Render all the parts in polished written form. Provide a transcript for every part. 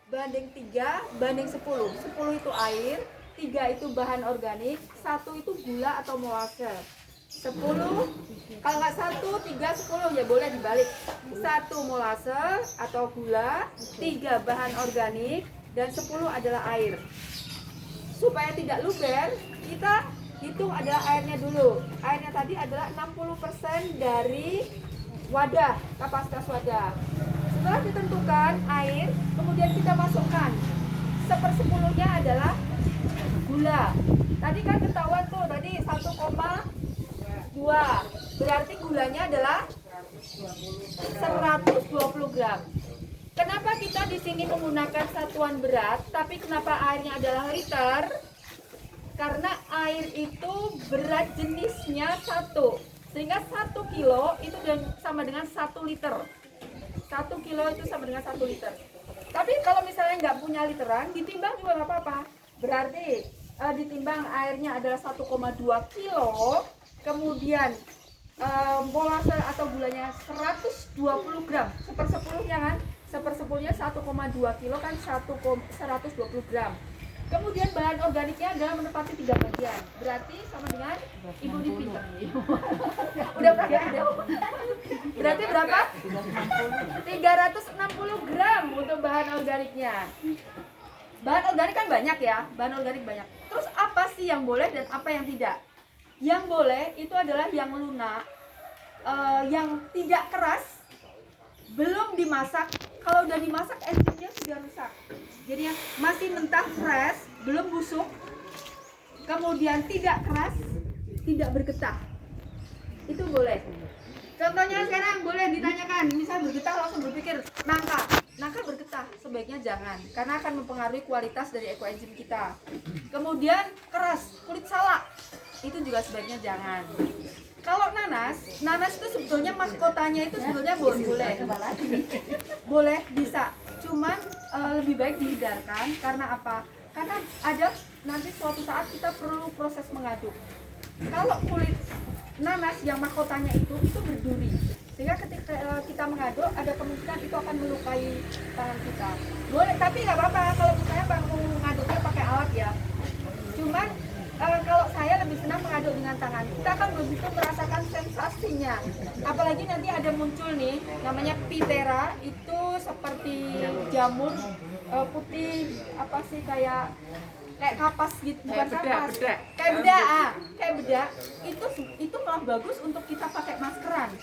banding 3 banding 10. 10 itu air, 3 itu bahan organik, 1 itu gula atau molase. 10, kalau nggak 1, 3, 10 ya boleh dibalik. 1 molase atau gula, 3 bahan organik, dan 10 adalah air. Supaya tidak luber, kita hitung adalah airnya dulu. Airnya tadi adalah 60% dari wadah, kapasitas wadah. Setelah ditentukan air, kemudian kita masukkan 1/10-nya adalah gula. Tadi kan ketahuan tuh, tadi 1,2. Berarti gulanya adalah 120 gram. Kenapa kita di sini menggunakan satuan berat, tapi kenapa airnya adalah liter? Karena air itu berat jenisnya 1, sehingga 1 kilo itu sama dengan 1 liter. 1 kilo itu sama dengan 1 liter. Tapi kalau misalnya nggak punya literan, ditimbang juga nggak apa-apa. Berarti ditimbang airnya adalah 1,2 kilo, kemudian molase atau gulanya 120 gram, 1/10-nya kan, 1/10-nya 1,2 kilo kan 120 gram. Kemudian bahan organiknya adalah menepati 3 bagian, berarti sama dengan ibu di pinter. Udah praktek ya? Berarti berapa? 360 gram untuk bahan organiknya. Bahan organik kan banyak ya, bahan organik banyak. Terus apa sih yang boleh dan apa yang tidak? Yang boleh itu adalah yang lunak, yang tidak keras, belum dimasak. Kalau udah dimasak enzimnya sudah rusak. Jadi yang masih mentah, fresh, belum busuk, kemudian tidak keras, tidak bergetah, itu boleh. Contohnya sekarang boleh ditanyakan, misal bergetah langsung berpikir nangka bergetah, sebaiknya jangan, karena akan mempengaruhi kualitas dari ekoenzim kita. Kemudian keras, kulit salak, itu juga sebaiknya jangan. Kalau nanas itu sebetulnya mahkotanya itu sebetulnya boleh bisa, cuman lebih baik dihindarkan. Karena apa? Karena ada nanti suatu saat kita perlu proses mengaduk. Kalau kulit nanas yang mahkotanya itu berduri, sehingga ketika kita mengaduk ada kemungkinan itu akan melukai tangan kita. Boleh, tapi nggak apa-apa kalau misalnya mau mengaduknya pakai alat ya. Cuman kalau saya lebih senang mengaduk dengan tangan. Kita akan begitu merasakan sensasinya. Apalagi nanti ada muncul nih, namanya pitera, itu seperti jamur putih, apa sih, kayak kapas gitu, bukan kapas, kayak bedak. Itu malah bagus untuk kita pakai maskeran.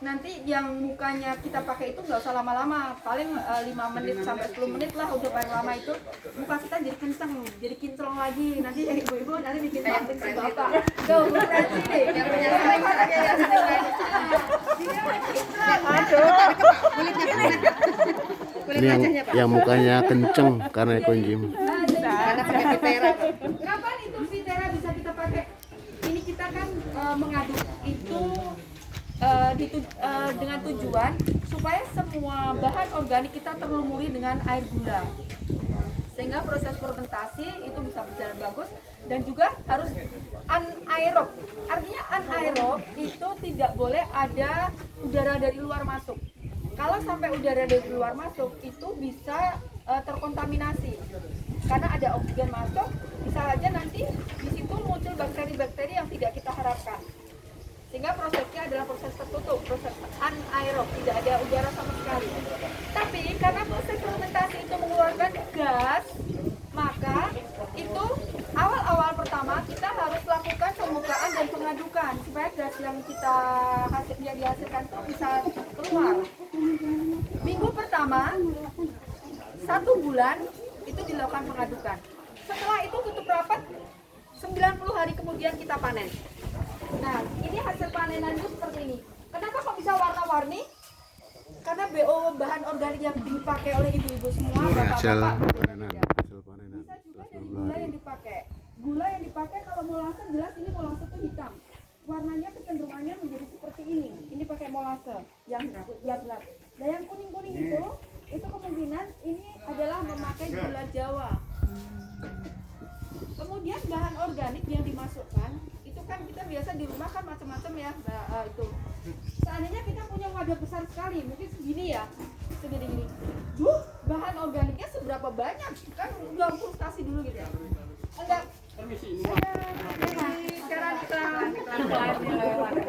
Nanti yang mukanya kita pakai itu nggak usah lama-lama, paling 5 menit sampai 10 menit lah. Udah paling lama itu muka kita jadi kenceng, jadi kinclong lagi. Nanti ibu-ibu nanti bikin something apa tuh, Bu Franci deh yang punya yang mukanya kenceng karena ekoenzim. Karena pakai pitera. Kapan itu pitera bisa kita pakai? Ini kita kan mengaduk itu dengan tujuan supaya semua bahan organik kita terlumuri dengan air gula, sehingga proses fermentasi itu bisa berjalan bagus. Dan juga harus anaerob. Artinya anaerob itu tidak boleh ada udara dari luar masuk. Kalau sampai udara dari luar masuk itu bisa terkontaminasi, karena ada oksigen masuk, bisa aja nanti di situ muncul bakteri-bakteri yang tidak kita harapkan. Sehingga prosesnya adalah proses tertutup, proses anaerob, tidak ada udara sama sekali. Tapi karena proses fermentasi itu mengeluarkan gas, maka itu awal-awal pertama kita harus lakukan pembukaan dan pengadukan supaya gas yang dihasilkan itu bisa keluar. Minggu pertama 1 bulan itu dilakukan pengadukan. Setelah itu tutup rapat, 90 hari kemudian kita panen. Nah, ini hasil panenan itu seperti ini. Kenapa kok bisa warna-warni? Karena BO bahan organik yang dipakai oleh ibu-ibu semua, bapak-bapak. Bisa juga dari gula yang dipakai. Gula yang dipakai kalau molase jelas ini molase itu hitam. Warnanya kecenderungannya menjadi seperti ini. Ini pakai molase yang gelap-gelap. Nah, yang kuning-kuning itu kemungkinan ini adalah memakai gula Jawa. Kemudian bahan organik yang dimasukkan itu kan kita biasa di rumah kan macam-macam ya, itu. Seandainya kita punya wadah besar sekali, mungkin segini ya, segini ini. Bahan organiknya berapa banyak kan udah frustasi dulu gitu ya. Enggak,